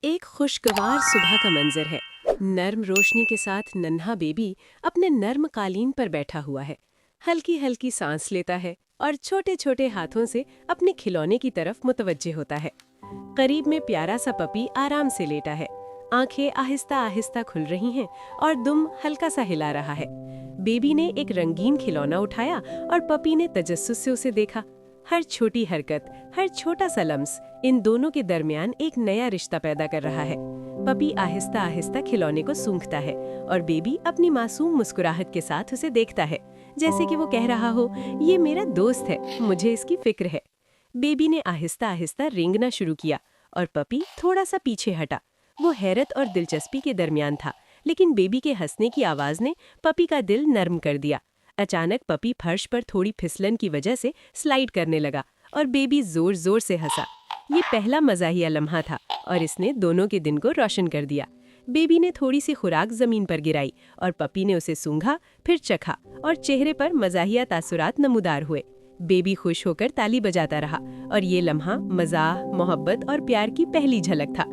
एक खुशगवार सुबह का मंजर है। नर्म रोशनी के साथ नन्हा बेबी अपने नर्म कालीन पर बैठा हुआ है। हल्की हल्की सांस लेता है और छोटे छोटे हाथों से अपने खिलौने की तरफ मुतवज्जे होता है। करीब में प्यारा सा पपी आराम से लेटा है। आंखें आहिस्ता आहिस्ता खुल रही हैं और दुम हल्का सा हिला रहा है। बेबी ने एक रंगीन खिलौना उठाया और पपी ने तजस्सुस से उसे देखा। हर छोटी हरकत, हर छोटा सा लम्स इन दोनों के दरमियान एक नया रिश्ता पैदा कर रहा है। पपी आहिस्ता आहिस्ता खिलौने को सूंघता है और बेबी अपनी मासूम मुस्कुराहट के साथ उसे देखता है, जैसे कि वो कह रहा हो, ये मेरा दोस्त है, मुझे इसकी फिक्र है। बेबी ने आहिस्ता आहिस्ता रेंगना शुरू किया और पपी थोड़ा सा पीछे हटा। वो हैरत और दिलचस्पी के दरमियान था, लेकिन बेबी के हंसने की आवाज ने पपी का दिल नर्म कर दिया। अचानक पपी फर्श पर थोड़ी फिसलन की वजह से स्लाइड करने लगा और बेबी जोर जोर से हंसा। ये पहला मज़ाहिया लम्हा था और इसने दोनों के दिन को रोशन कर दिया। बेबी ने थोड़ी सी खुराक जमीन पर गिराई और पपी ने उसे सूंघा, फिर चखा और चेहरे पर मज़ाहिया तासुरात नमूदार हुए। बेबी खुश होकर ताली बजाता रहा और ये लम्हा मज़ाह, मोहब्बत और प्यार की पहली झलक था।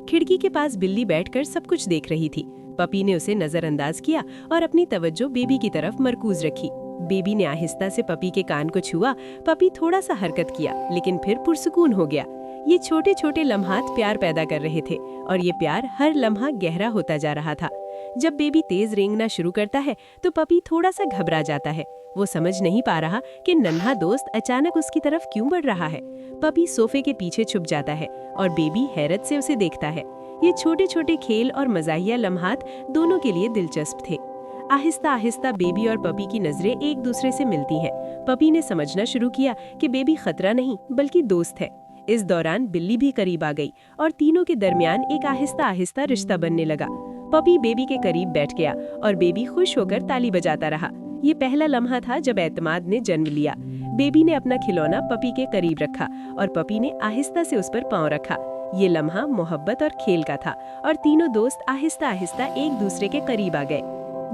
खिड़की के पास बिल्ली बैठकर सब कुछ देख रही थी। पपी ने उसे नजरअंदाज किया और अपनी तवज्जो बेबी की तरफ मरकूज रखी। बेबी ने आहिस्ता से पपी के कान को छुआ। पपी थोड़ा सा हरकत किया, लेकिन फिर पुरसुकून हो गया। ये छोटे छोटे लम्हात प्यार पैदा कर रहे थे और ये प्यार हर लम्हा गहरा होता जा रहा था। जब बेबी तेज रेंगना शुरू करता है तो पपी थोड़ा सा घबरा जाता है। वो समझ नहीं पा रहा कि नन्हा दोस्त अचानक उसकी तरफ क्यों बढ़ रहा है। पपी सोफे के पीछे छुप जाता है और बेबी हैरत से उसे देखता है। ये छोटे छोटे खेल और मज़ाहिया लम्हात दोनों के लिए दिलचस्प थे। आहिस्ता आहिस्ता बेबी और पपी की नजरें एक दूसरे से मिलती हैं। पपी ने समझना शुरू किया कि बेबी खतरा नहीं बल्कि दोस्त है। इस दौरान बिल्ली भी करीब आ गई और तीनों के दरमियान एक आहिस्ता आहिस्ता रिश्ता बनने लगा। पपी बेबी के करीब बैठ गया और बेबी खुश होकर ताली बजाता रहा। ये पहला लम्हा था जब एतमाद ने जन्म लिया। बेबी ने अपना खिलौना पपी के करीब रखा और पपी ने आहिस्ता से उस पर पाँव रखा। ये लम्हा मोहब्बत और खेल का था और तीनों दोस्त आहिस्ता आहिस्ता एक दूसरे के करीब आ गए।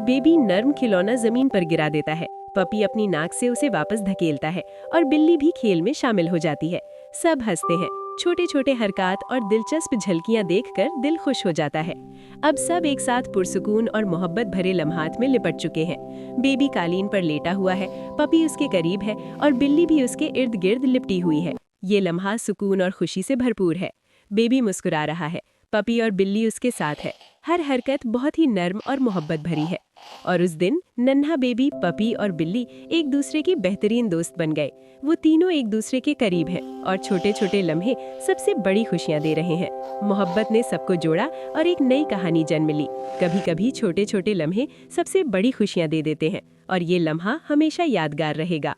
बेबी नर्म खिलौना जमीन पर गिरा देता है। पपी अपनी नाक से उसे वापस धकेलता है और बिल्ली भी खेल में शामिल हो जाती है। सब हंसते हैं। छोटे छोटे हरकत और दिलचस्प झलकियां देखकर दिल खुश हो जाता है। अब सब एक साथ पुरसुकून और मोहब्बत भरे लम्हात में लिपट चुके हैं। बेबी कालीन पर लेटा हुआ है, पपी उसके करीब है और बिल्ली भी उसके इर्द गिर्द लिपटी हुई है। ये लम्हा सुकून और खुशी से भरपूर है। बेबी मुस्कुरा रहा है, पपी और बिल्ली उसके साथ है। हर हरकत बहुत ही नर्म और मोहब्बत भरी है। और उस दिन नन्हा बेबी, पपी और बिल्ली एक दूसरे की बेहतरीन दोस्त बन गए। वो तीनों एक दूसरे के करीब हैं और छोटे छोटे लम्हे सबसे बड़ी खुशियां दे रहे हैं। मोहब्बत ने सबको जोड़ा और एक नई कहानी जन्म ली। कभी कभी छोटे छोटे लम्हे सबसे बड़ी खुशियां दे देते हैं और ये लम्हा हमेशा यादगार रहेगा।